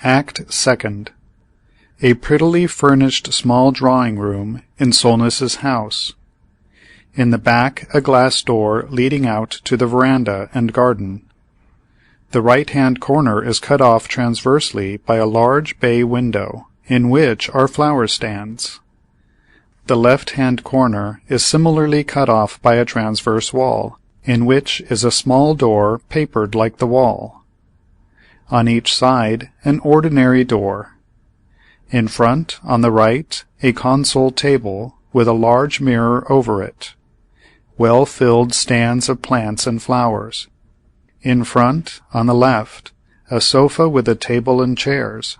Act Second. A prettily furnished small drawing-room in Solness's house. In the back a glass door leading out to the veranda and garden. The right-hand corner is cut off transversely by a large bay window, in which are flower stands. The left-hand corner is similarly cut off by a transverse wall, in which is a small door papered like the wall. On each side an ordinary door. In front, on the right, a console table with a large mirror over it. Well-filled stands of plants and flowers. In front, on the left, a sofa with a table and chairs.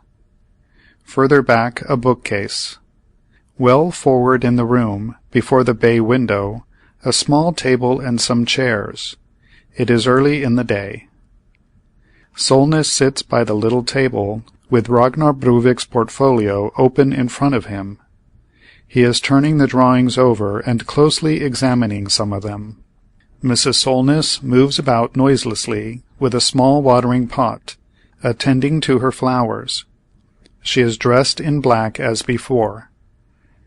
Further back a bookcase. Well forward in the room, before the bay window, a small table and some chairs. It is early in the day. Solness sits by the little table, with Ragnar Bruvik's portfolio open in front of him. He is turning the drawings over and closely examining some of them. Mrs. Solness moves about noiselessly with a small watering pot, attending to her flowers. She is dressed in black as before.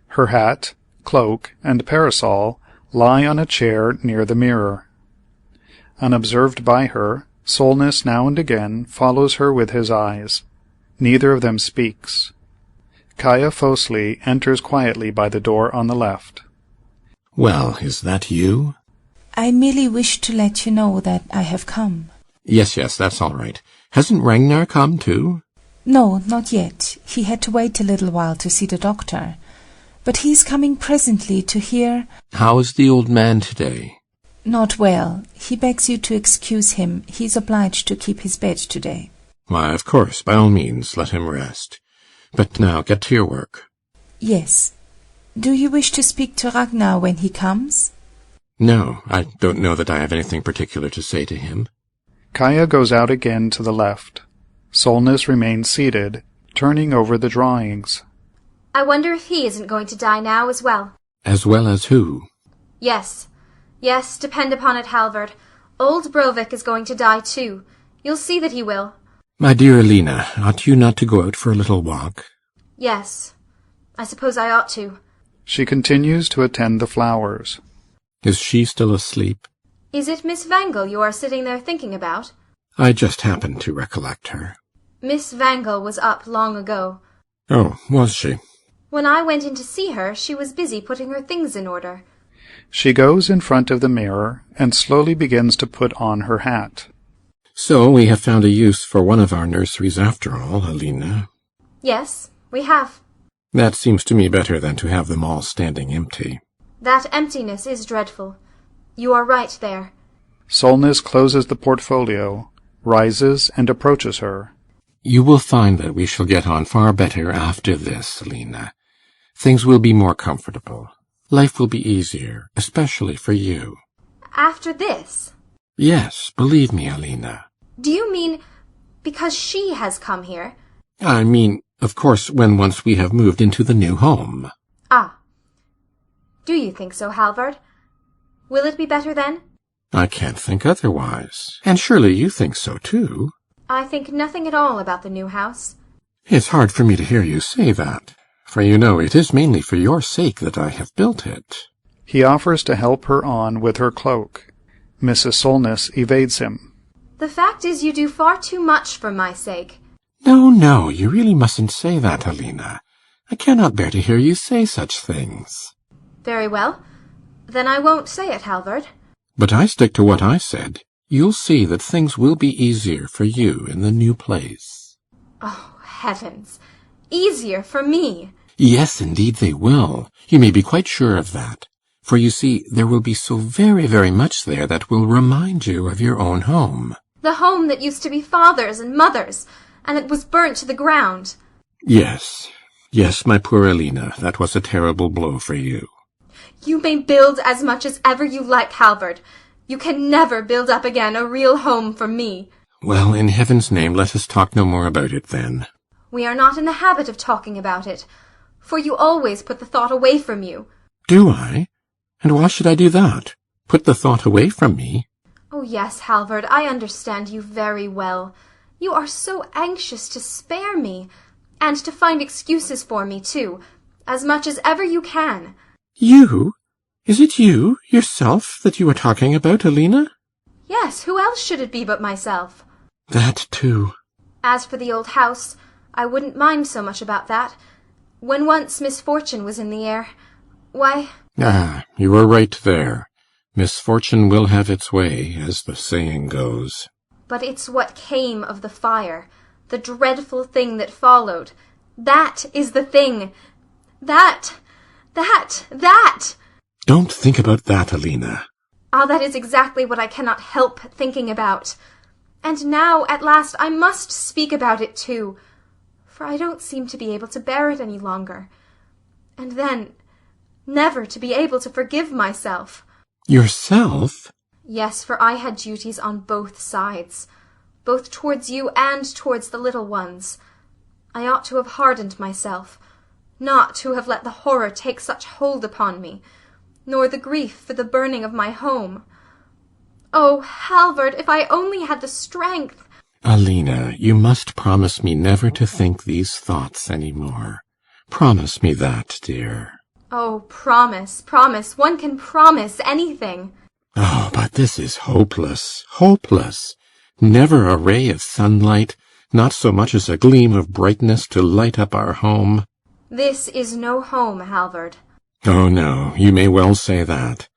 Her hat, cloak, and parasol lie on a chair near the mirror. Unobserved by her, Solness now and again follows her with his eyes. Neither of them speaks. Kaja Fosli enters quietly by the door on the left. Well, is that you? I merely wished to let you know that I have come. Yes, that's all right. Hasn't Ragnar come, too? No, not yet. He had to wait a little while to see the doctor. But he's coming presently to hear— How is the old man today? Not well. He begs you to excuse him. He's obliged to keep his bed today. Why, of course, by all means, let him rest. But now, get to your work. Yes. Do you wish to speak to Ragnar when he comes? No, I don't know that I have anything particular to say to him. Kaja goes out again to the left. Solness remains seated, turning over the drawings. I wonder if he isn't going to die now as well. As well as who? Yes, depend upon it, Halvard. Old Brovik is going to die too. You'll see that he will. My dear Alina, ought you not to go out for a little walk? Yes, I suppose I ought to. She continues to attend the flowers. Is she still asleep? Is it Miss Wangel you are sitting there thinking about? I just happened to recollect her. Miss Wangel was up long ago. Oh, was she? When I went in to see her, she was busy putting her things in order. She goes in front of the mirror and slowly begins to put on her hat. So we have found a use for one of our nurseries after all, Alina. Yes, we have. That seems to me better than to have them all standing empty. That emptiness is dreadful. You are right there. Solness closes the portfolio, rises, and approaches her. You will find that we shall get on far better after this, Alina. Things will be more comfortable. Life will be easier, especially for you. After this? Yes, believe me, Alina. Do you mean because she has come here? I mean, of course, when once we have moved into the new home. Ah. Do you think so, Halvard? Will it be better then? I can't think otherwise. And surely you think so, too. I think nothing at all about the new house. It's hard for me to hear you say that, for you know it is mainly for your sake that I have built it. He offers to help her on with her cloak. Mrs. Solness evades him. The fact is you do far too much for my sake. No, you really mustn't say that, Alina. I cannot bear to hear you say such things. Very well. Then I won't say it, Halvard. But I stick to what I said. You'll see that things will be easier for you in the new place. Oh, heavens! Easier for me! Yes, indeed they will. You may be quite sure of that. For you see, there will be so very, very much there that will remind you of your own home. The home that used to be father's and mother's, and that was burnt to the ground. Yes, my poor Alina, that was a terrible blow for you. You may build as much as ever you like, Halvard. You can never build up again a real home for me. Well, in heaven's name, let us talk no more about it, then. We are not in the habit of talking about it, for you always put the thought away from you. Do I? And why should I do that? Put the thought away from me? Oh, yes, Halvard, I understand you very well. You are so anxious to spare me, and to find excuses for me, too, as much as ever you can. You? Is it you, yourself, that you are talking about, Alina? Yes, who else should it be but myself? That too. As for the old house, I wouldn't mind so much about that. When once misfortune was in the air, why— Ah, you are right there. Misfortune will have its way, as the saying goes. But it's what came of the fire, the dreadful thing that followed. That is the thing. That! Don't think about that, Alina. Ah, that is exactly what I cannot help thinking about. And now, at last, I must speak about it too, for I don't seem to be able to bear it any longer. And then, never to be able to forgive myself. Yourself? Yes, for I had duties on both sides, both towards you and towards the little ones. I ought to have hardened myself, not to have let the horror take such hold upon me, nor the grief for the burning of my home. Oh, Halvard, if I only had the strength! Alina, you must promise me never to think these thoughts any more. Promise me that, dear. Oh, promise, promise. One can promise anything. Oh, but this is hopeless, hopeless. Never a ray of sunlight, not so much as a gleam of brightness to light up our home. This is no home, Halvard. Oh, no, you may well say that.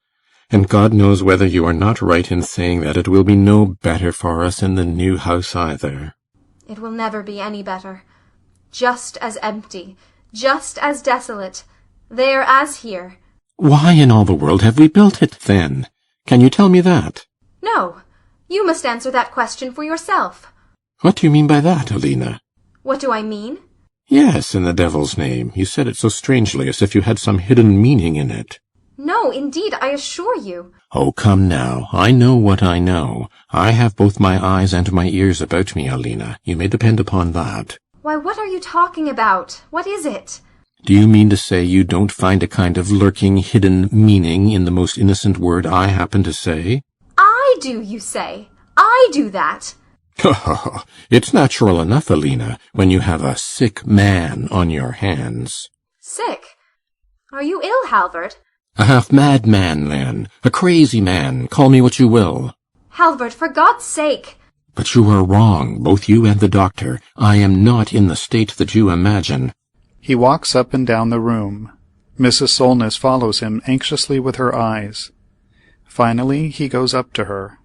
And God knows whether you are not right in saying that it will be no better for us in the new house either. It will never be any better. Just as empty, just as desolate, there as here. Why in all the world have we built it, then? Can you tell me that? No, you must answer that question for yourself. What do you mean by that, Alina? What do I mean? Yes, in the devil's name. You said it so strangely, as if you had some hidden meaning in it. No, indeed, I assure you. Oh, come now. I know what I know. I have both my eyes and my ears about me, Alina. You may depend upon that. Why, what are you talking about? What is it? Do you mean to say you don't find a kind of lurking, hidden meaning in the most innocent word I happen to say? I do, you say. I do that. It's natural enough, Alina, when you have a sick man on your hands. Sick? Are you ill, Halvard? A half-mad man, then. A crazy man. Call me what you will. Halvard, for God's sake. But you are wrong, both you and the doctor. I am not in the state that you imagine. He walks up and down the room. Mrs. Solness follows him anxiously with her eyes. Finally, he goes up to her.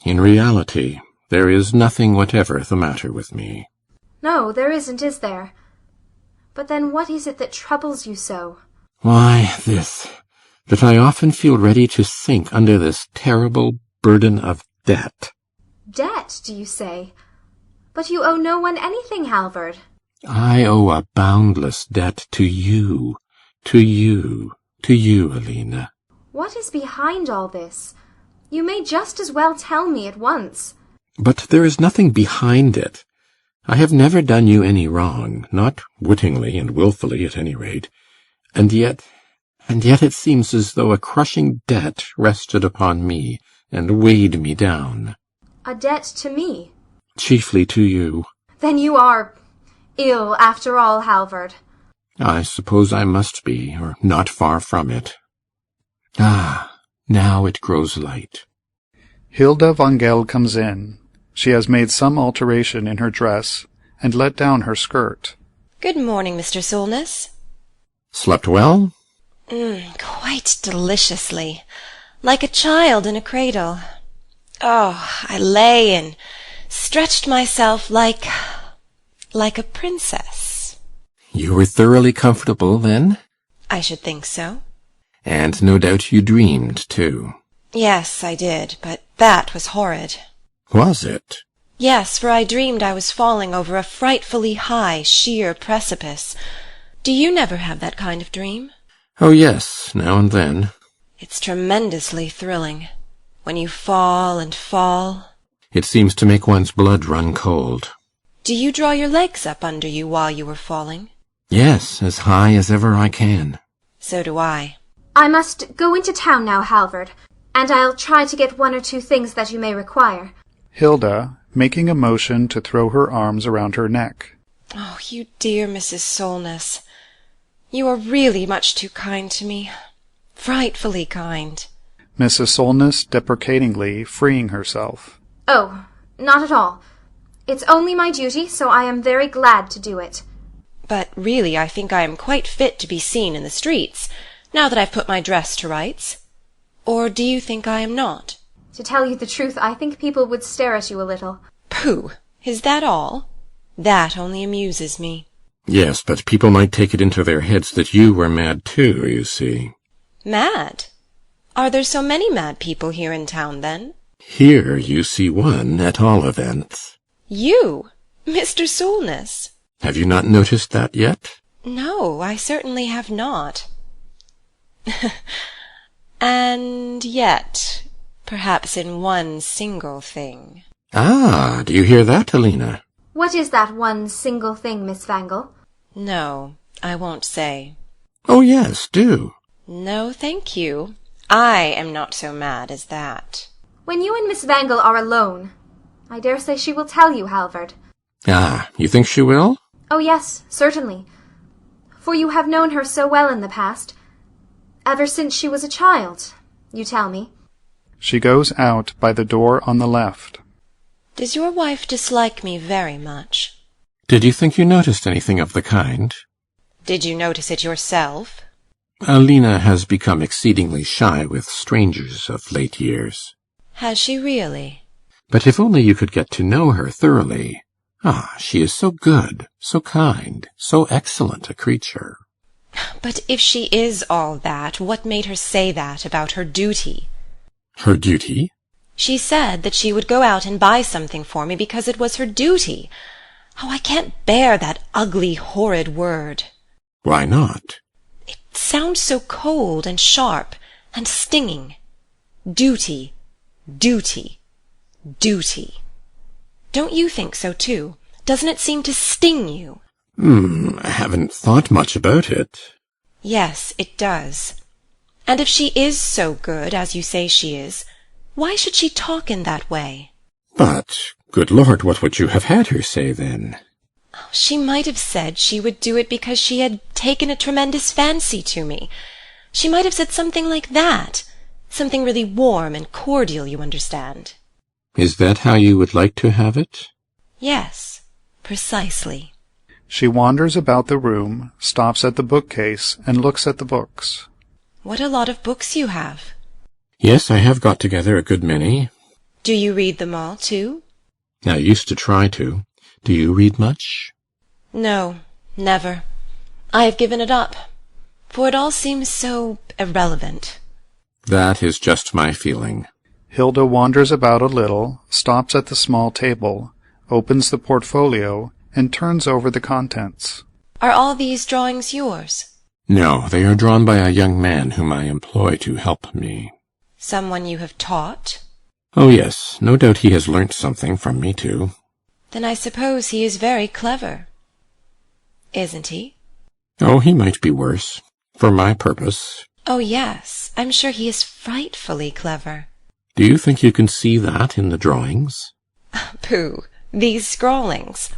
In reality, there is nothing whatever the matter with me. No, there isn't, is there? But then what is it that troubles you so? Why, this, that I often feel ready to sink under this terrible burden of debt. Debt, do you say? But you owe no one anything, Halvard. I owe a boundless debt to you, Alina. What is behind all this? You may just as well tell me at once. But there is nothing behind it. I have never done you any wrong, not wittingly and wilfully at any rate, and yet it seems as though a crushing debt rested upon me and weighed me down. A debt to me? Chiefly to you. Then you are ill after all, Halvard. I suppose I must be, or not far from it. Ah, now it grows light. Hilda von Gell comes in. She has made some alteration in her dress, and let down her skirt. Good morning, Mr. Solness. Slept well? Quite deliciously. Like a child in a cradle. Oh, I lay and stretched myself like a princess. You were thoroughly comfortable, then? I should think so. And no doubt you dreamed, too. Yes, I did, but that was horrid. Was it? Yes, for I dreamed I was falling over a frightfully high, sheer precipice. Do you never have that kind of dream? Oh, yes, now and then. It's tremendously thrilling. When you fall and fall. It seems to make one's blood run cold. Do you draw your legs up under you while you were falling? Yes, as high as ever I can. So do I. I must go into town now, Halvard, and I'll try to get one or two things that you may require. Hilda, making a motion to throw her arms around her neck. Oh, you dear Mrs. Solness. You are really much too kind to me. Frightfully kind. Mrs. Solness deprecatingly freeing herself. Oh, not at all. It's only my duty, so I am very glad to do it. But really I think I am quite fit to be seen in the streets, now that I've put my dress to rights. Or do you think I am not? To tell you the truth, I think people would stare at you a little. Pooh! Is that all? That only amuses me. Yes, but people might take it into their heads that you were mad too, you see. Mad? Are there so many mad people here in town, then? Here you see one, at all events. You? Mr. Solness? Have you not noticed that yet? No, I certainly have not. And yet, perhaps in one single thing. Ah, do you hear that, Alina? What is that one single thing, Miss Fangle? No, I won't say. Oh, yes, do. No, thank you. I am not so mad as that. When you and Miss Fangle are alone, I dare say she will tell you, Halvard. Ah, you think she will? Oh, yes, certainly. For you have known her so well in the past. Ever since she was a child, you tell me. She goes out by the door on the left. Does your wife dislike me very much? Did you think you noticed anything of the kind? Did you notice it yourself? Alina has become exceedingly shy with strangers of late years. Has she really? But if only you could get to know her thoroughly. Ah, she is so good, so kind, so excellent a creature. But if she is all that, what made her say that about her duty? Her duty? She said that she would go out and buy something for me because it was her duty. Oh, I can't bear that ugly, horrid word. Why not? It sounds so cold and sharp and stinging. Duty, duty, duty. Don't you think so, too? Doesn't it seem to sting you? I haven't thought much about it. Yes, it does. And if she is so good, as you say she is, why should she talk in that way? But, good Lord, what would you have had her say, then? She might have said she would do it because she had taken a tremendous fancy to me. She might have said something like that. Something really warm and cordial, you understand. Is that how you would like to have it? Yes, precisely. She wanders about the room, stops at the bookcase, and looks at the books. What a lot of books you have. Yes, I have got together a good many. Do you read them all, too? I used to try to. Do you read much? No, never. I have given it up, for it all seems so irrelevant. That is just my feeling. Hilda wanders about a little, stops at the small table, opens the portfolio, and turns over the contents. Are all these drawings yours? No, they are drawn by a young man whom I employ to help me. Someone you have taught? Oh, yes, no doubt he has learnt something from me, too. Then I suppose he is very clever. Isn't he? Oh, he might be worse. For my purpose. Oh, yes, I'm sure he is frightfully clever. Do you think you can see that in the drawings? Pooh, these scrawlings.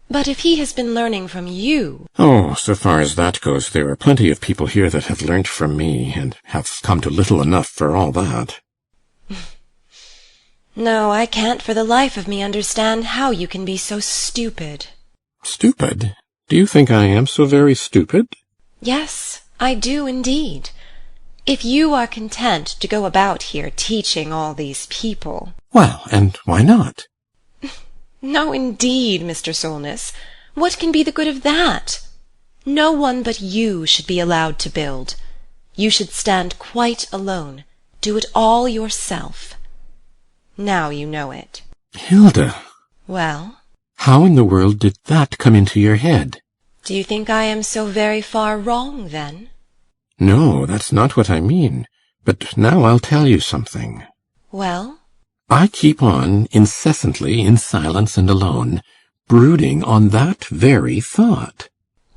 But if he has been learning from you... Oh, so far as that goes, there are plenty of people here that have learnt from me, and have come to little enough for all that. No, I can't for the life of me understand how you can be so stupid. Stupid? Do you think I am so very stupid? Yes, I do indeed. If you are content to go about here teaching all these people... Well, and why not? No, indeed, Mr. Solness. What can be the good of that? No one but you should be allowed to build. You should stand quite alone. Do it all yourself. Now you know it. Hilda! Well? How in the world did that come into your head? Do you think I am so very far wrong, then? No, that's not what I mean. But now I'll tell you something. Well? I keep on, incessantly, in silence and alone, brooding on that very thought.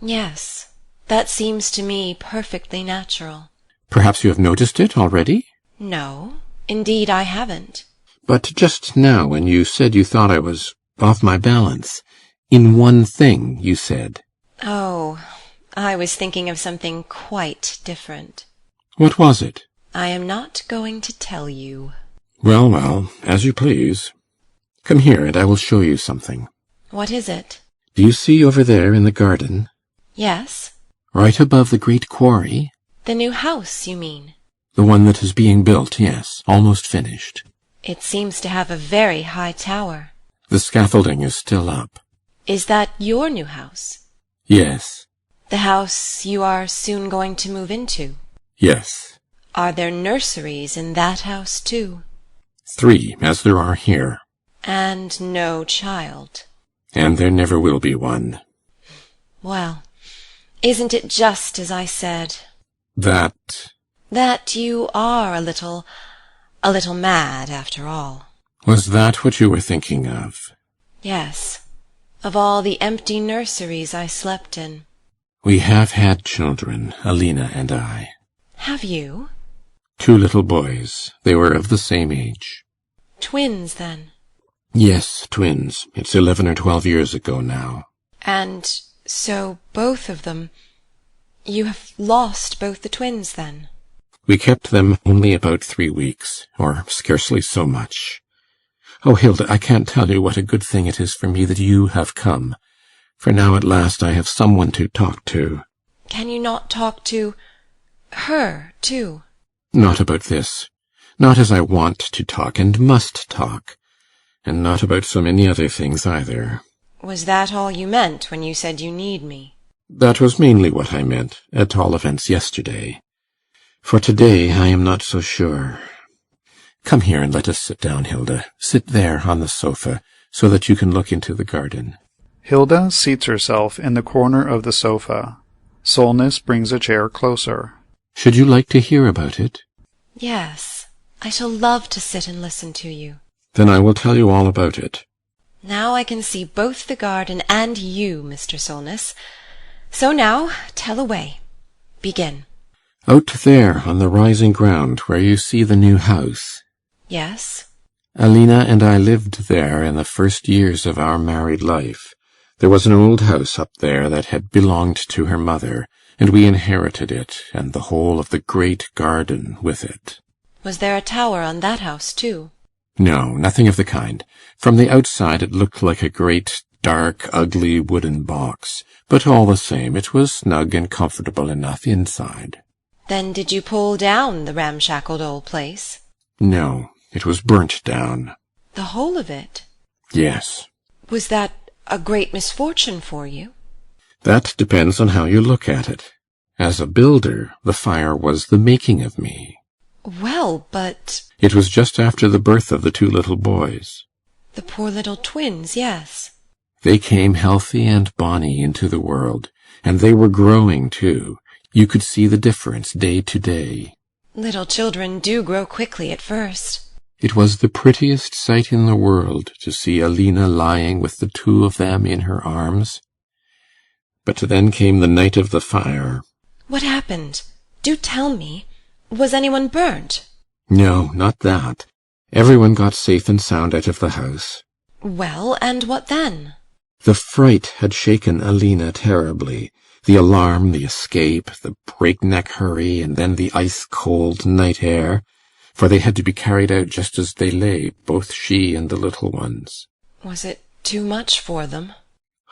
Yes, that seems to me perfectly natural. Perhaps you have noticed it already? No, indeed I haven't. But just now, when you said you thought I was off my balance, in one thing, you said. Oh, I was thinking of something quite different. What was it? I am not going to tell you. Well, well, as you please. Come here, and I will show you something. What is it? Do you see over there in the garden? Yes. Right above the great quarry? The new house, you mean? The one that is being built, yes, almost finished. It seems to have a very high tower. The scaffolding is still up. Is that your new house? Yes. The house you are soon going to move into? Yes. Are there nurseries in that house, too? 3, as there are here. And no child? And there never will be one. Well, isn't it just as I said? That You are a little mad, after all. was that what you were thinking of? Yes, of all the empty nurseries I slept in. We have had children, Alina and I. Have you? 2 little boys. They were of the same age. Twins, then? Yes, twins. It's 11 or 12 years ago now. And so both of them... You have lost both the twins, then? We kept them only about 3 weeks, or scarcely so much. Oh, Hilda, I can't tell you what a good thing it is for me that you have come, for now at last I have someone to talk to. Can you not talk to her, too? Not about this. Not as I want to talk and must talk, and not about so many other things either. Was that all you meant when you said you need me? That was mainly what I meant, at all events yesterday. For today I am not so sure. Come here and let us sit down, Hilda. Sit there on the sofa, so that you can look into the garden. Hilda seats herself in the corner of the sofa. Solness brings a chair closer. Should you like to hear about it? Yes, I shall love to sit and listen to you. Then I will tell you all about it. Now I can see both the garden and you, Mr. Solness. So now, tell away. Begin. Out there on the rising ground where you see the new house. Yes? Alina and I lived there in the first years of our married life. There was an old house up there that had belonged to her mother, and we inherited it, and the whole of the great garden with it. Was there a tower on that house, too? No, nothing of the kind. From the outside it looked like a great, dark, ugly wooden box, but all the same it was snug and comfortable enough inside. Then did you pull down the ramshackled old place? No, it was burnt down. The whole of it? Yes. Was that a great misfortune for you? That depends on how you look at it. As a builder, the fire was the making of me. Well, but... It was just after the birth of the 2 little boys. The poor little twins, yes. They came healthy and bonny into the world, and they were growing too. You could see the difference day to day. Little children do grow quickly at first. It was the prettiest sight in the world to see Alina lying with the 2 of them in her arms. But then came the night of the fire. What happened? Do tell me. Was anyone burnt? No, not that. Everyone got safe and sound out of the house. Well, and what then? The fright had shaken Alina terribly. The alarm, the escape, the breakneck hurry, and then the ice-cold night air, for they had to be carried out just as they lay, both she and the little ones. Was it too much for them?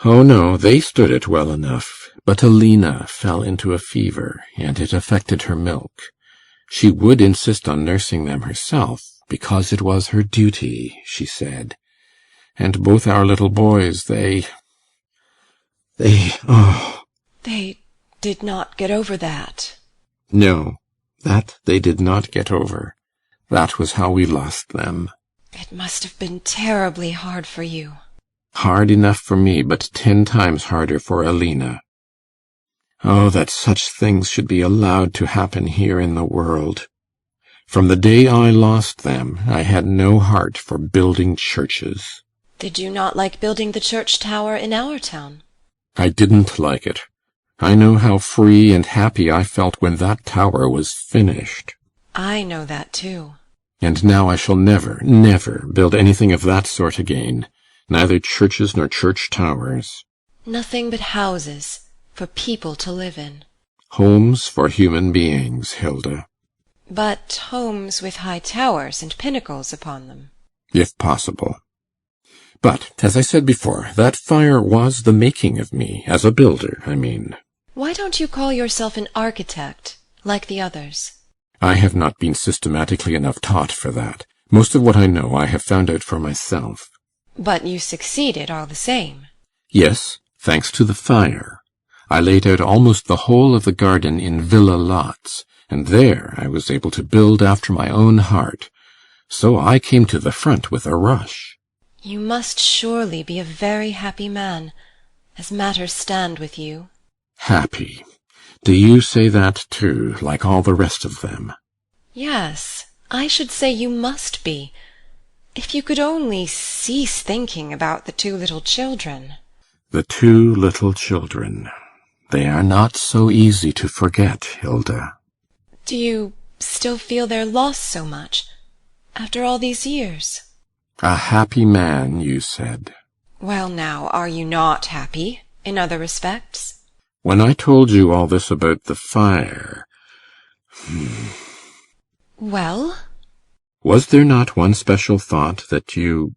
Oh, no, they stood it well enough, but Alina fell into a fever, and it affected her milk. She would insist on nursing them herself, because it was her duty, she said. And both our little boys, they They did not get over that. No, that they did not get over. That was how we lost them. It must have been terribly hard for you. Hard enough for me, but 10 times harder for Alina. Oh, that such things should be allowed to happen here in the world. From the day I lost them, I had no heart for building churches. Did you not like building the church tower in our town? I didn't like it. I know how free and happy I felt when that tower was finished. I know that too. And now I shall never, never build anything of that sort again, neither churches nor church towers. Nothing but houses for people to live in. Homes for human beings, Hilda. But homes with high towers and pinnacles upon them. If possible. But, as I said before, that fire was the making of me, as a builder, I mean. Why don't you call yourself an architect, like the others? I have not been systematically enough taught for that. Most of what I know I have found out for myself. But you succeeded all the same. Yes, thanks to the fire. I laid out almost the whole of the garden in villa lots, and there I was able to build after my own heart. So I came to the front with a rush. You must surely be a very happy man, as matters stand with you. Happy. Do you say that too, like all the rest of them? Yes, I should say you must be. If you could only cease thinking about the two little children. The two little children. They are not so easy to forget, Hilda. Do you still feel their loss so much, after all these years? A happy man, you said. Well now, are you not happy, in other respects? When I told you all this about the fire... Well? Was there not one special thought that you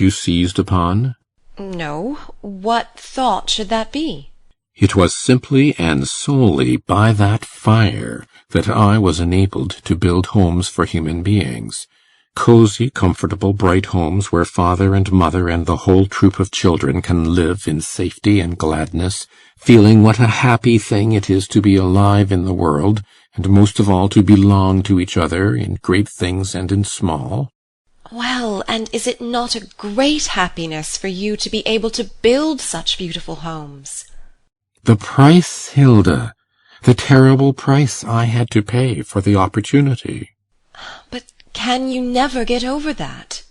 seized upon? No. What thought should that be? It was simply and solely by that fire that I was enabled to build homes for human beings. Cozy, comfortable, bright homes where father and mother and the whole troop of children can live in safety and gladness, feeling what a happy thing it is to be alive in the world, and most of all to belong to each other in great things and in small. Well, and is it not a great happiness for you to be able to build such beautiful homes? The price, Hilda, the terrible price I had to pay for the opportunity. But can you never get over that?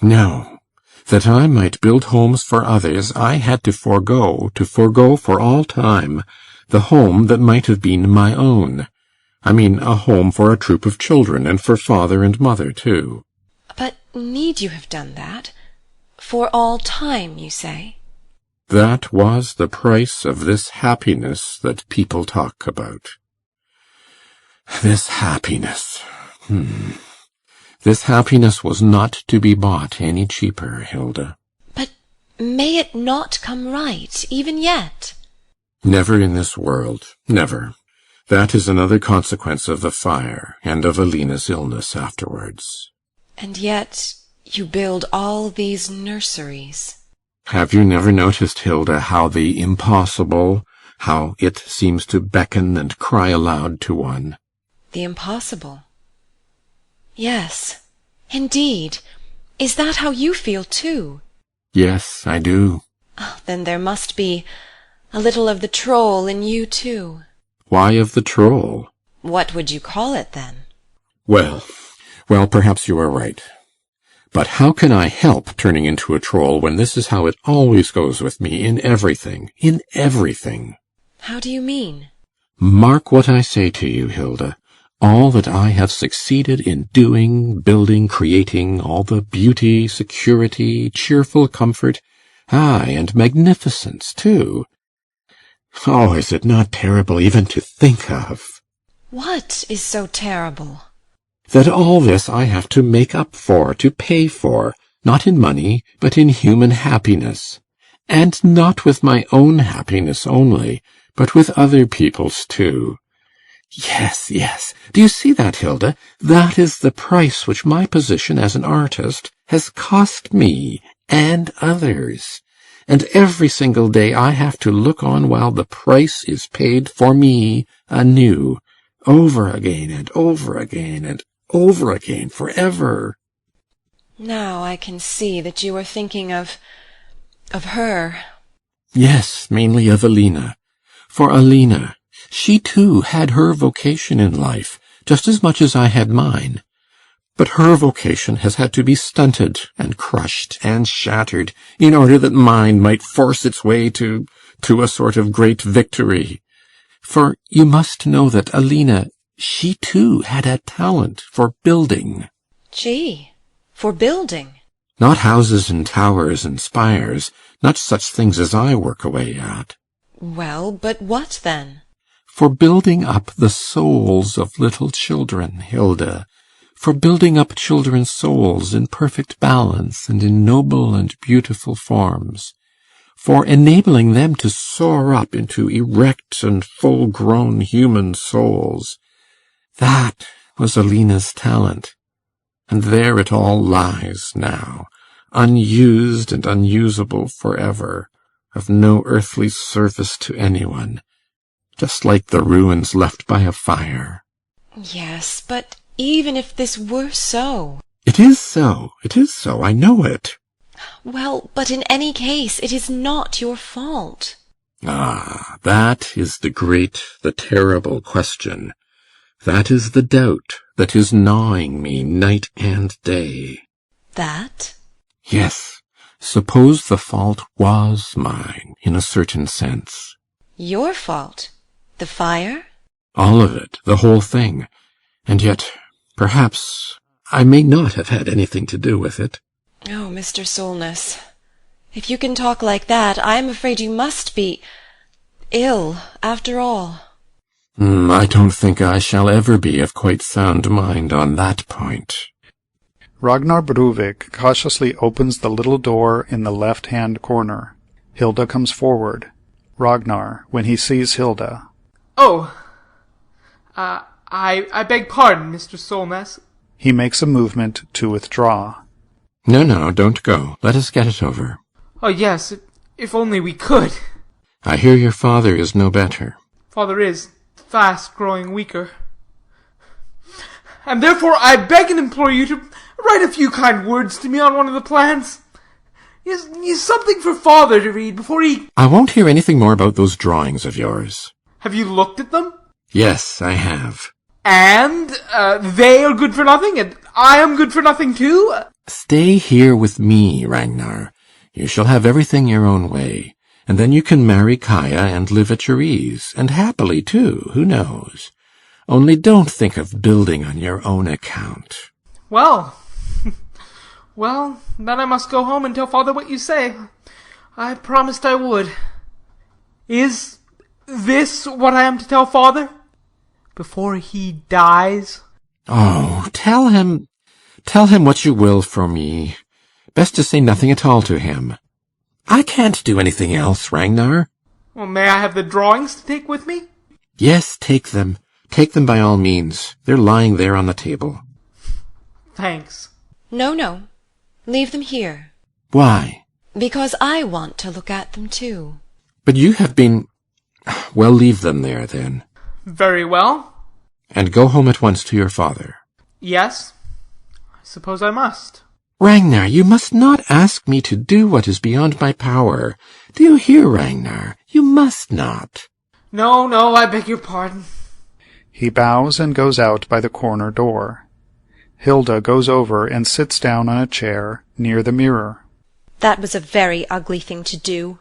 No. That I might build homes for others, I had to forego for all time, the home that might have been my own. I mean, a home for a troop of children, and for father and mother, too. But need you have done that? For all time, you say? That was the price of this happiness that people talk about. This happiness. This happiness was not to be bought any cheaper, Hilda. But may it not come right, even yet? Never in this world. Never. That is another consequence of the fire, and of Alina's illness afterwards. And yet you build all these nurseries. Have you never noticed, Hilda, how the impossible, how it seems to beckon and cry aloud to one? The impossible? Yes, indeed. Is that how you feel too? Yes, I do. Oh, then there must be a little of the troll in you too. Why of the troll? What would you call it then? Well, perhaps you are right. But how can I help turning into a troll when this is how it always goes with me in everything, in everything? How do you mean? Mark what I say to you, Hilda. All that I have succeeded in doing, building, creating, all the beauty, security, cheerful comfort, aye, and magnificence, too. Oh, is it not terrible even to think of? What is so terrible? That all this I have to make up for, to pay for, not in money, but in human happiness. And not with my own happiness only, but with other people's too. Yes, yes. Do you see that, Hilda? That is the price which my position as an artist has cost me and others. And every single day I have to look on while the price is paid for me anew, over again and over again and over again, forever. Now I can see that you are thinking of her. Yes, mainly of Alina. For Alina, she too had her vocation in life, just as much as I had mine. But her vocation has had to be stunted and crushed and shattered in order that mine might force its way to a sort of great victory. For you must know that Alina, she too had a talent for building. Gee, for building. Not houses and towers and spires, not such things as I work away at. Well, but what then? For building up the souls of little children, Hilda. For building up children's souls in perfect balance and in noble and beautiful forms. For enabling them to soar up into erect and full-grown human souls. That was Alina's talent. And there it all lies now, unused and unusable forever, of no earthly service to anyone, just like the ruins left by a fire. Yes, but even if this were so... It is so, I know it. Well, but in any case, it is not your fault. Ah, that is the great, the terrible question. That is the doubt that is gnawing me night and day. That? Yes, suppose the fault was mine, in a certain sense. Your fault? The fire? All of it, the whole thing. And yet, perhaps, I may not have had anything to do with it. Oh, Mr. Solness, if you can talk like that, I am afraid you must be ill, after all. I don't think I shall ever be of quite sound mind on that point. Ragnar Bruvik cautiously opens the little door in the left-hand corner. Hilda comes forward. Ragnar, when he sees Hilda. Oh, I beg pardon, Mr. Solness. He makes a movement to withdraw. No, don't go. Let us get it over. Oh, yes, if only we could. I hear your father is no better. Father is fast growing weaker. And therefore I beg and implore you to write a few kind words to me on one of the plans. Yes, something for Father to read before he... I won't hear anything more about those drawings of yours. Have you looked at them? Yes, I have. And they are good for nothing, and I am good for nothing too? Stay here with me, Ragnar. You shall have everything your own way, and then you can marry Kaia and live at your ease, and happily too, who knows? Only don't think of building on your own account. Well, then I must go home and tell Father what you say. I promised I would. Is this what I am to tell Father? Before he dies? Oh, tell him what you will for me. Best to say nothing at all to him. I can't do anything else, Ragnar. Well, may I have the drawings to take with me? Yes, take them. Take them by all means. They're lying there on the table. Thanks. No. Leave them here. Why? Because I want to look at them too. But you have been... Well, leave them there, then. Very well. And go home at once to your father. Yes, I suppose I must. Ragnar, you must not ask me to do what is beyond my power. Do you hear, Ragnar? You must not. No, I beg your pardon. He bows and goes out by the corner door. Hilda goes over and sits down on a chair near the mirror. That was a very ugly thing to do.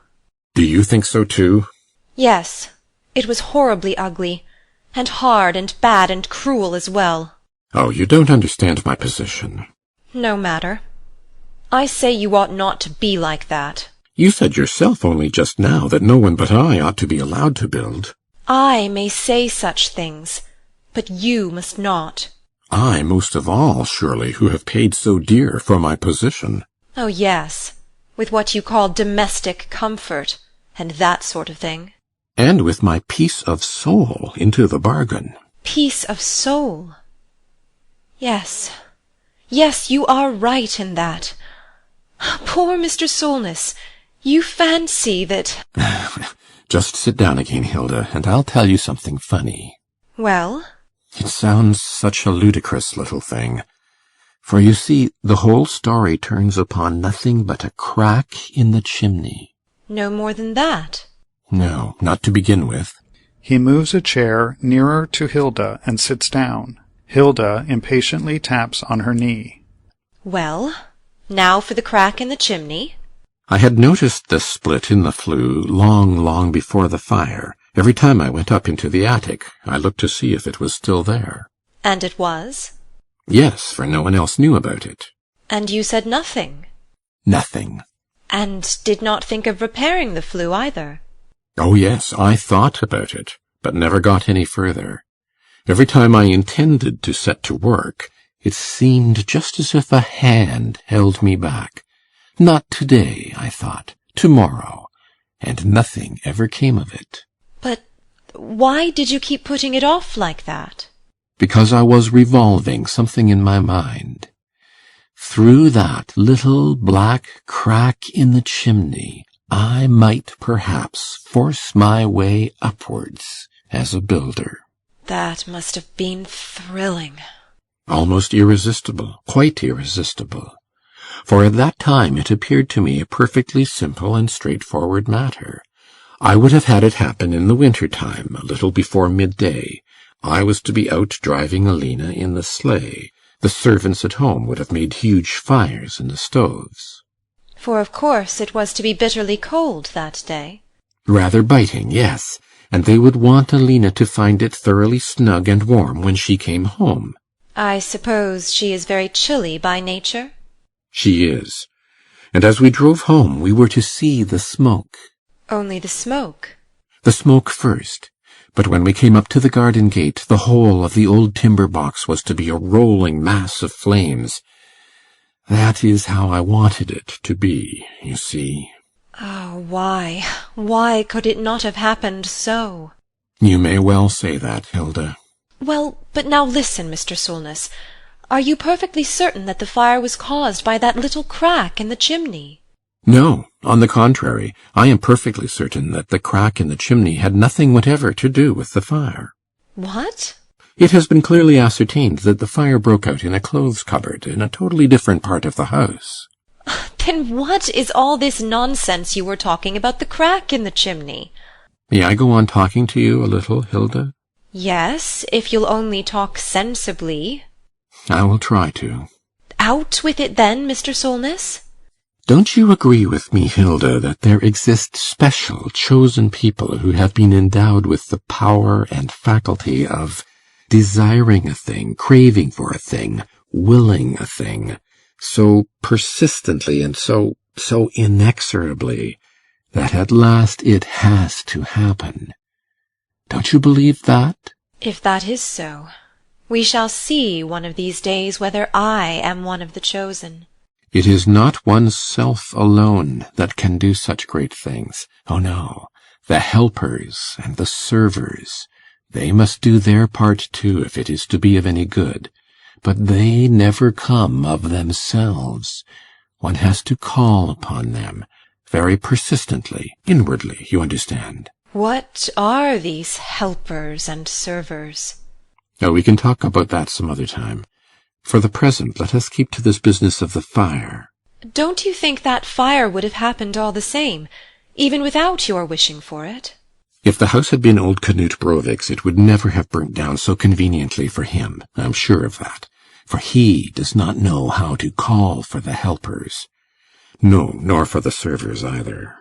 Do you think so too? Yes, it was horribly ugly, and hard and bad and cruel as well. Oh, you don't understand my position. No matter. I say you ought not to be like that. You said yourself only just now that no one but I ought to be allowed to build. I may say such things, but you must not. I most of all, surely, who have paid so dear for my position. Oh, yes, with what you call domestic comfort, and that sort of thing. And with my peace of soul into the bargain. Peace of soul. Yes, you are right in that. Poor Mr. Solness, you fancy that... Just sit down again, Hilda, and I'll tell you something funny. Well? It sounds such a ludicrous little thing. For you see, the whole story turns upon nothing but a crack in the chimney. No more than that? No, not to begin with. He moves a chair nearer to Hilda and sits down. Hilda impatiently taps on her knee. Well, now for the crack in the chimney. I had noticed this split in the flue long before the fire. Every time I went up into the attic, I looked to see if it was still there. And it was? Yes, for no one else knew about it. And you said nothing? Nothing. And did not think of repairing the flue either? Oh, yes, I thought about it, but never got any further. Every time I intended to set to work, it seemed just as if a hand held me back. Not today, I thought, tomorrow, and nothing ever came of it. But why did you keep putting it off like that? Because I was revolving something in my mind. Through that little black crack in the chimney, I might perhaps force my way upwards as a builder. That must have been thrilling. Almost irresistible, quite irresistible. For at that time it appeared to me a perfectly simple and straightforward matter. I would have had it happen in the winter time, a little before midday. I was to be out driving Alina in the sleigh. The servants at home would have made huge fires in the stoves. For of course it was to be bitterly cold that day. Rather biting, yes, and they would want Alina to find it thoroughly snug and warm when she came home. I suppose she is very chilly by nature? She is. And as we drove home, we were to see the smoke. Only the smoke? The smoke first. But when we came up to the garden gate, the whole of the old timber box was to be a rolling mass of flames. That is how I wanted it to be, you see. Oh, why? Why could it not have happened so? You may well say that, Hilda. Well, but now listen, Mr. Solness. Are you perfectly certain that the fire was caused by that little crack in the chimney? No, on the contrary, I am perfectly certain that the crack in the chimney had nothing whatever to do with the fire. What? It has been clearly ascertained that the fire broke out in a clothes cupboard in a totally different part of the house. Then what is all this nonsense you were talking about the crack in the chimney? May I go on talking to you a little, Hilda? Yes, if you'll only talk sensibly. I will try to. Out with it then, Mr. Solness. Don't you agree with me, Hilda, that there exist special, chosen people who have been endowed with the power and faculty of desiring a thing, craving for a thing, willing a thing, so persistently and so inexorably, that at last it has to happen? Don't you believe that? If that is so, we shall see one of these days whether I am one of the chosen. It is not one's self alone that can do such great things. Oh, no. The helpers and the servers, they must do their part too if it is to be of any good. But they never come of themselves. One has to call upon them, very persistently, inwardly, you understand. What are these helpers and servers? Oh, we can talk about that some other time. For the present, let us keep to this business of the fire. Don't you think that fire would have happened all the same, even without your wishing for it? If the house had been old Knut Brovik's, it would never have burnt down so conveniently for him. I'm sure of that. For he does not know how to call for the helpers. No, nor for the servers either.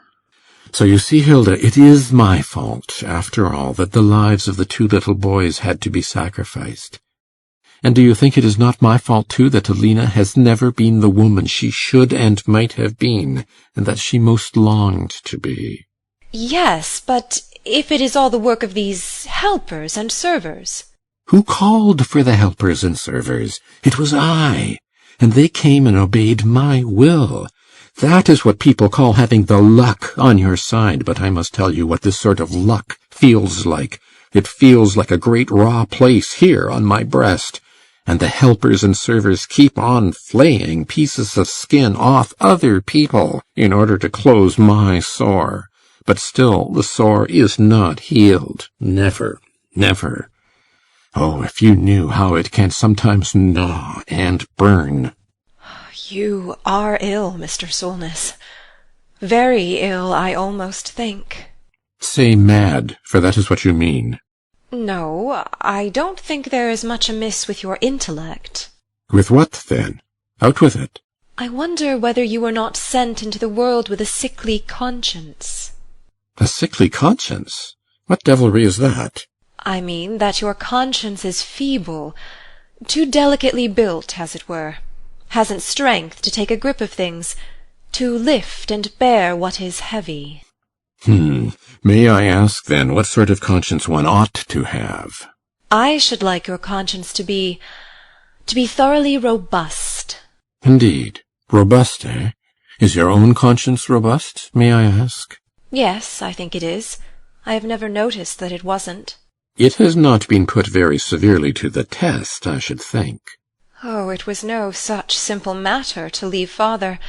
So you see, Hilda, it is my fault, after all, that the lives of the two little boys had to be sacrificed. And do you think it is not my fault, too, that Alina has never been the woman she should and might have been, and that she most longed to be? Yes, but if it is all the work of these helpers and servers? Who called for the helpers and servers? It was I, and they came and obeyed my will. That is what people call having the luck on your side, but I must tell you what this sort of luck feels like. It feels like a great raw place here on my breast. And the helpers and servers keep on flaying pieces of skin off other people in order to close my sore. But still the sore is not healed. Never, never. Oh, if you knew how it can sometimes gnaw and burn. You are ill, Mr. Solness. Very ill, I almost think. Say mad, for that is what you mean. No, I don't think there is much amiss with your intellect. With what, then? Out with it. I wonder whether you were not sent into the world with a sickly conscience. A sickly conscience? What devilry is that? I mean that your conscience is feeble. too delicately built, as it were, hasn't strength to take a grip of things, to lift and bear what is heavy. May I ask, then, what sort of conscience one ought to have? I should like your conscience to be thoroughly robust. Indeed. Robust, eh? Is your own conscience robust, may I ask? Yes, I think it is. I have never noticed that it wasn't. It has not been put very severely to the test, I should think. Oh, it was no such simple matter to leave father.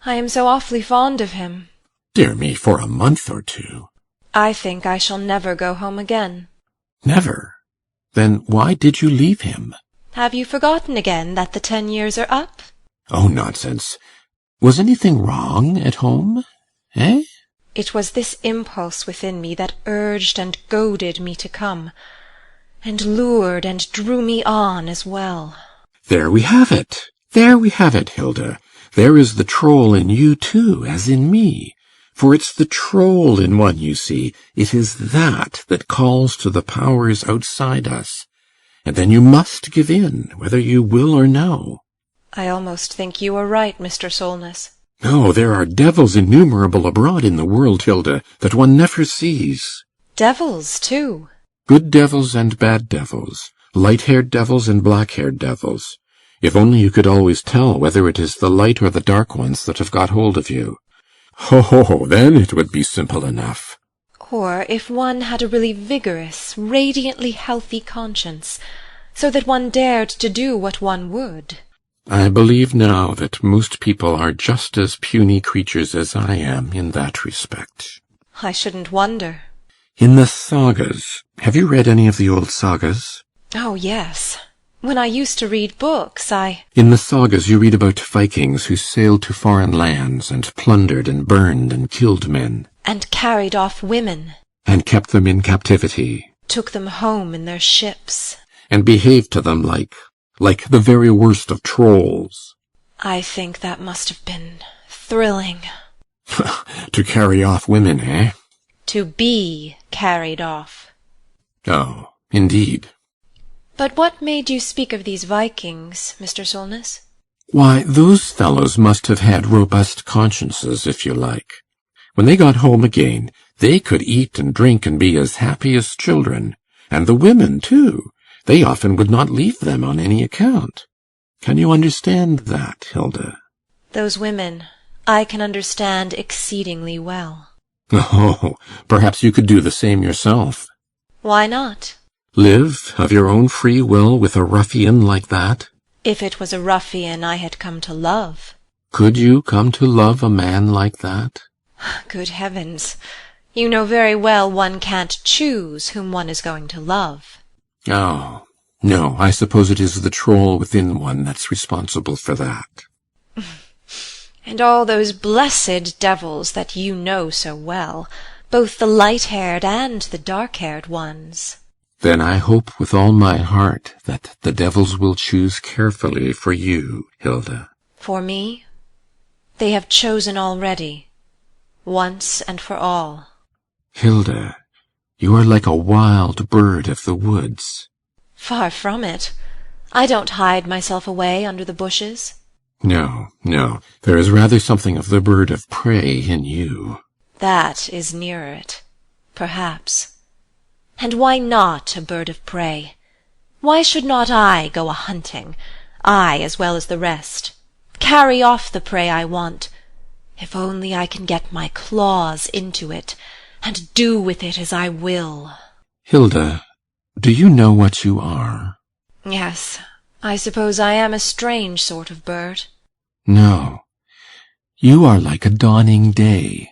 I am so awfully fond of him. Dear me, for a month or two. I think I shall never go home again. Never? Then why did you leave him? Have you forgotten again that the 10 years are up? Oh, nonsense. Was anything wrong at home? Eh? It was this impulse within me that urged and goaded me to come, and lured and drew me on as well. There we have it. There we have it, Hilda. There is the troll in you, too, as in me. For it's the troll in one, you see. It is that calls to the powers outside us. And then you must give in, whether you will or no. I almost think you are right, Mr. Solness. No, there are devils innumerable abroad in the world, Hilda, that one never sees. Devils, too. Good devils and bad devils, light-haired devils and black-haired devils. If only you could always tell whether it is the light or the dark ones that have got hold of you. Ho, then it would be simple enough. Or if one had a really vigorous, radiantly healthy conscience, so that one dared to do what one would. I believe now that most people are just as puny creatures as I am in that respect. I shouldn't wonder. In the sagas, have you read any of the old sagas? Oh, yes. When I used to read books, In the sagas you read about Vikings who sailed to foreign lands and plundered and burned and killed men. And carried off women. And kept them in captivity. Took them home in their ships. And behaved to them like the very worst of trolls. I think that must have been thrilling. To carry off women, eh? To be carried off. Oh, indeed. But what made you speak of these Vikings, Mr. Solness? Why, those fellows must have had robust consciences, if you like. When they got home again, they could eat and drink and be as happy as children. And the women, too. They often would not leave them on any account. Can you understand that, Hilda? Those women, I can understand exceedingly well. Oh, perhaps you could do the same yourself. Why not? Live of your own free will with a ruffian like that? If it was a ruffian I had come to love. Could you come to love a man like that? Good heavens! You know very well one can't choose whom one is going to love. Oh, no, I suppose it is the troll within one that's responsible for that. And all those blessed devils that you know so well, both the light-haired and the dark-haired ones. Then I hope with all my heart that the devils will choose carefully for you, Hilda. For me? They have chosen already, once and for all. Hilda, you are like a wild bird of the woods. Far from it. I don't hide myself away under the bushes. No, there is rather something of the bird of prey in you. That is nearer it, perhaps. And why not a bird of prey? Why should not I go a-hunting, I as well as the rest, carry off the prey I want, if only I can get my claws into it, and do with it as I will? Hilda, do you know what you are? Yes, I suppose I am a strange sort of bird. No. You are like a dawning day.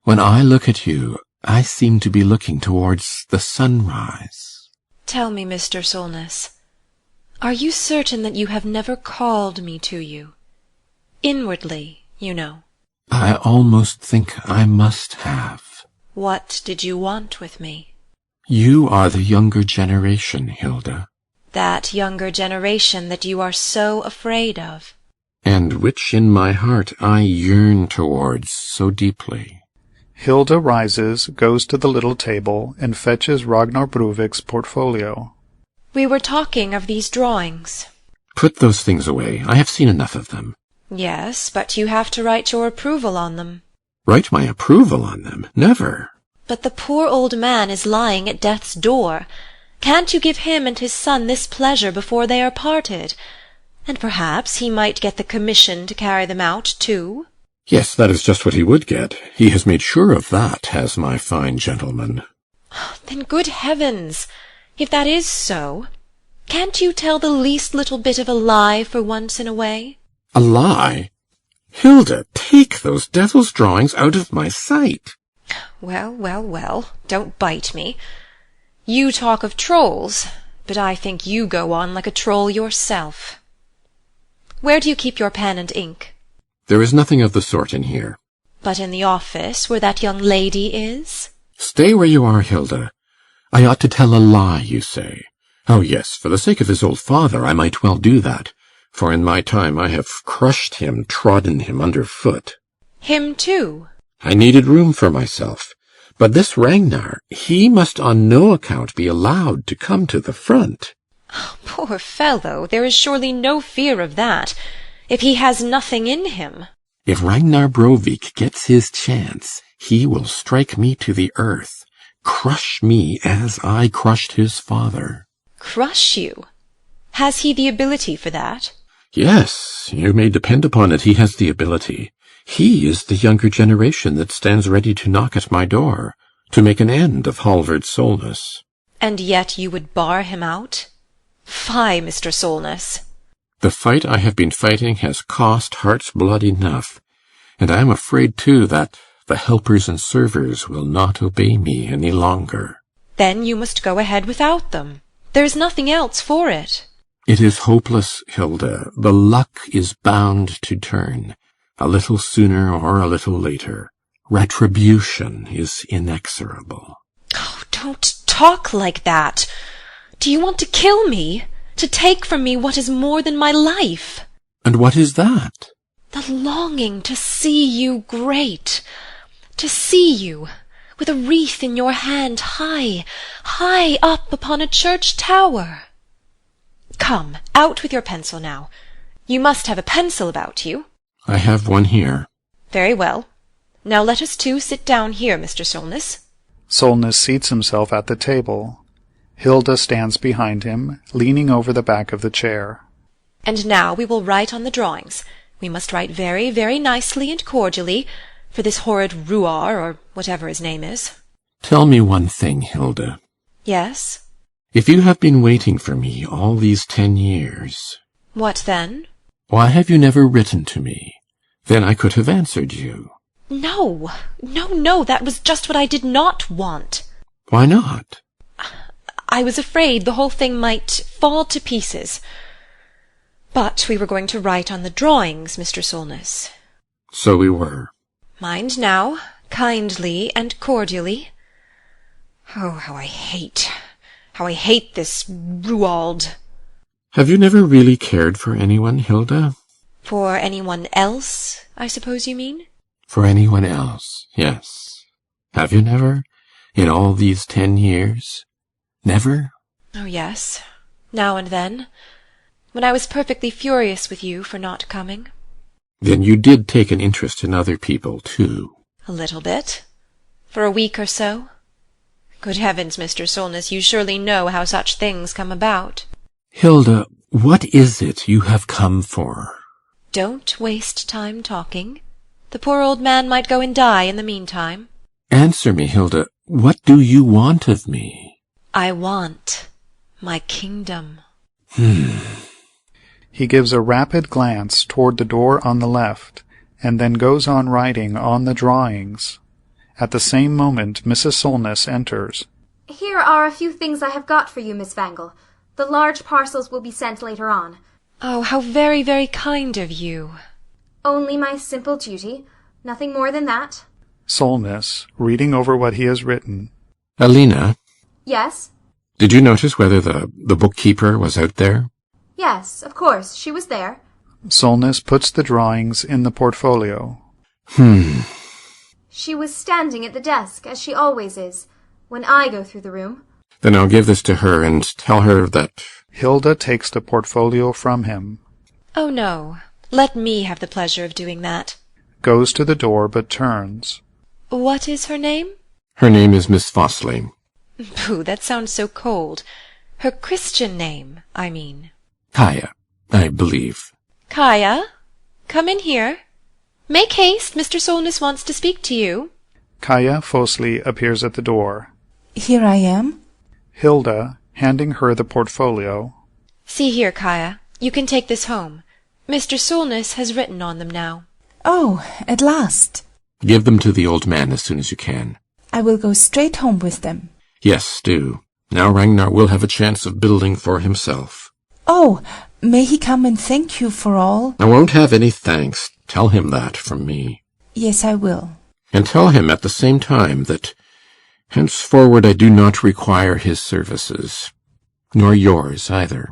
When I look at you, I seem to be looking towards the sunrise. Tell me, Mr. Solness, are you certain that you have never called me to you? Inwardly, you know. I almost think I must have. What did you want with me? You are the younger generation, Hilda. That younger generation that you are so afraid of. And which in my heart I yearn towards so deeply. Hilda rises, goes to the little table, and fetches Ragnar Bruvik's portfolio. We were talking of these drawings. Put those things away. I have seen enough of them. Yes, but you have to write your approval on them. Write my approval on them? Never. But the poor old man is lying at death's door. Can't you give him and his son this pleasure before they are parted? And perhaps he might get the commission to carry them out, too? Yes, that is just what he would get. He has made sure of that, has my fine gentleman. Then good heavens! If that is so, can't you tell the least little bit of a lie for once in a way? A lie? Hilda, take those devil's drawings out of my sight. Well, well, well, don't bite me. You talk of trolls, but I think you go on like a troll yourself. Where do you keep your pen and ink? There is nothing of the sort in here. But in the office where that young lady is? Stay where you are, Hilda. I ought to tell a lie, you say. Oh, yes, for the sake of his old father I might well do that, for in my time I have crushed him, trodden him under foot. Him too? I needed room for myself. But this Ragnar, he must on no account be allowed to come to the front. Poor fellow, there is surely no fear of that, if he has nothing in him. If Ragnar Brovik gets his chance, he will strike me to the earth, crush me as I crushed his father. Crush you? Has he the ability for that? Yes, you may depend upon it, he has the ability. He is the younger generation that stands ready to knock at my door, to make an end of Halvard Solness. And yet you would bar him out? Fie, Mr. Solness. The fight I have been fighting has cost heart's blood enough, and I am afraid, too, that the helpers and servers will not obey me any longer. Then you must go ahead without them. There is nothing else for it. It is hopeless, Hilda. The luck is bound to turn, a little sooner or a little later. Retribution is inexorable. Oh, don't talk like that. Do you want to kill me? To take from me what is more than my life? And what is that? The longing to see you great. To see you, with a wreath in your hand, high, high up upon a church tower. Come, out with your pencil now. You must have a pencil about you. I have one here. Very well. Now let us two sit down here, Mr. Solness. Solness seats himself at the table. Hilda stands behind him, leaning over the back of the chair. And now we will write on the drawings. We must write very, very nicely and cordially, for this horrid Ruar, or whatever his name is. Tell me one thing, Hilda. Yes? If you have been waiting for me all these 10 years... What then? Why have you never written to me? Then I could have answered you. No, no, that was just what I did not want. Why not? I was afraid the whole thing might fall to pieces. But we were going to write on the drawings, Mr. Solness. So we were. Mind now, kindly and cordially. Oh, how I hate this Ruald. Have you never really cared for anyone, Hilda? For anyone else, I suppose you mean? For anyone else, yes. Have you never? In all these 10 years? Never? Oh, yes. Now and then. When I was perfectly furious with you for not coming. Then you did take an interest in other people, too. A little bit. For a week or so. Good heavens, Mr. Solness, you surely know how such things come about. Hilda, what is it you have come for? Don't waste time talking. The poor old man might go and die in the meantime. Answer me, Hilda. What do you want of me? I want my kingdom. He gives a rapid glance toward the door on the left, and then goes on writing on the drawings. At the same moment Mrs. Solness enters. Here are a few things I have got for you, Miss Wangel. The large parcels will be sent later on. Oh, how very, very kind of you. Only my simple duty. Nothing more than that. Solness, reading over what he has written. Alina, Yes? did you notice whether the bookkeeper was out there? Yes, of course. She was there. Solness puts the drawings in the portfolio. She was standing at the desk, as she always is, when I go through the room. Then I'll give this to her and tell her that Hilda takes the portfolio from him, Oh, no. Let me have the pleasure of doing that. goes to the door but turns. What is her name? Her name is Miss Fossley. Pooh, that sounds so cold. Her Christian name, I mean. Kaya, I believe. Kaya, come in here. Make haste, Mr. Solness wants to speak to you. Kaya Fosli appears at the door. Here I am. Hilda, handing her the portfolio. See here, Kaya, you can take this home. Mr. Solness has written on them now. Oh, at last. Give them to the old man as soon as you can. I will go straight home with them. Yes, do. Now Ragnar will have a chance of building for himself. Oh, may he come and thank you for all? I won't have any thanks. Tell him that from me. Yes, I will. And tell him at the same time that henceforward I do not require his services, nor yours either.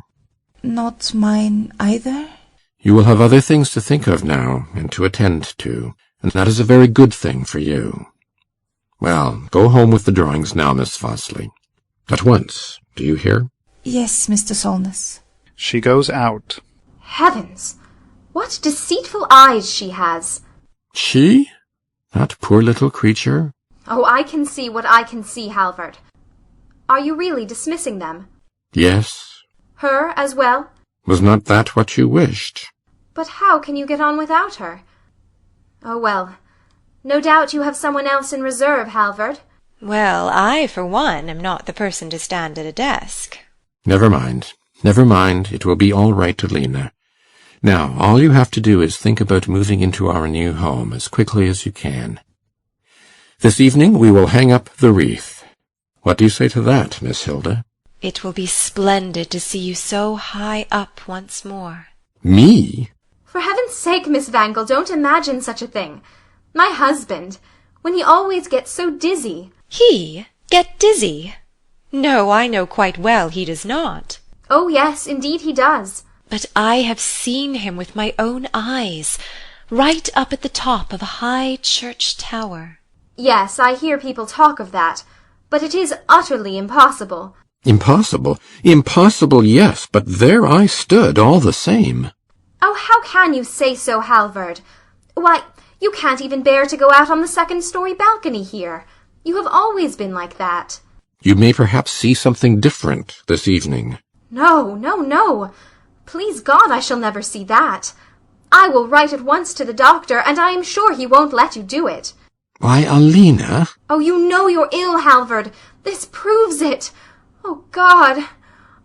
Not mine either? You will have other things to think of now, and to attend to, and that is a very good thing for you. Well, go home with the drawings now, Miss Fossley. At once, do you hear? Yes, Mr. Solness. She goes out. Heavens! What deceitful eyes she has! She? That poor little creature? Oh, I can see what I can see, Halvard. Are you really dismissing them? Yes. Her as well? Was not that what you wished? But how can you get on without her? Oh, well, no doubt you have someone else in reserve, Halvard. Well, I, for one, am not the person to stand at a desk. Never mind. Never mind. It will be all right, Lena. Now, all you have to do is think about moving into our new home as quickly as you can. This evening we will hang up the wreath. What do you say to that, Miss Hilda? It will be splendid to see you so high up once more. Me? For heaven's sake, Miss Wangel, don't imagine such a thing. My husband, when he always gets so dizzy. He get dizzy? No, I know quite well he does not. Oh, yes, indeed he does. But I have seen him with my own eyes, right up at the top of a high church tower. Yes, I hear people talk of that, but it is utterly impossible. Impossible? Impossible, yes, but there I stood all the same. Oh, how can you say so, Halvard? Why, you can't even bear to go out on the second-story balcony here. You have always been like that. You may perhaps see something different this evening. No, no, no. Please God, I shall never see that. I will write at once to the doctor, and I am sure he won't let you do it. Why, Alina! Oh, you know you're ill, Halvard. This proves it. Oh, God!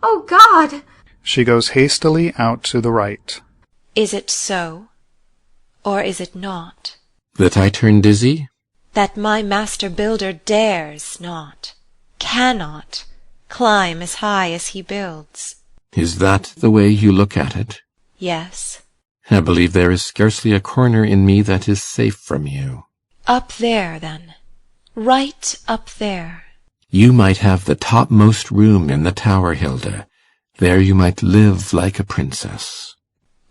Oh, God! She goes hastily out to the right. Is it so? Or is it not? That I turn dizzy? That my master builder dares not, cannot, climb as high as he builds? Is that the way you look at it? Yes. I believe there is scarcely a corner in me that is safe from you. Up there, then. Right up there. You might have the topmost room in the tower, Hilda. There you might live like a princess.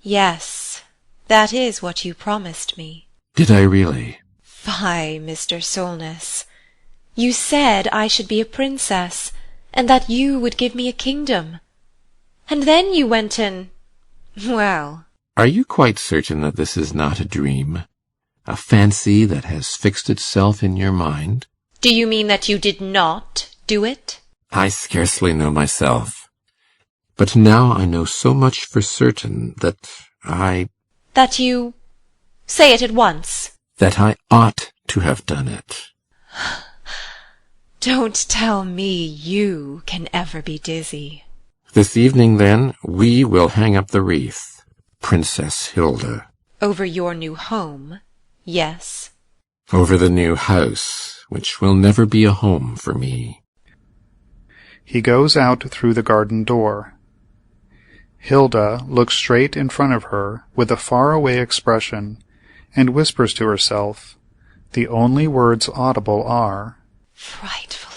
Yes, that is what you promised me. Did I really? Fie, Mr. Solness. You said I should be a princess, and that you would give me a kingdom. And then you went and... well... Are you quite certain that this is not a dream? A fancy that has fixed itself in your mind? Do you mean that you did not do it? I scarcely know myself. But now I know so much for certain that That you... say it at once. that I ought to have done it. Don't tell me you can ever be dizzy. This evening, then, we will hang up the wreath, Princess Hilda. Over your new home, yes. Over the new house, which will never be a home for me. He goes out through the garden door. Hilda looks straight in front of her with a far-away expression, and whispers to herself. The only words audible are, Frightful.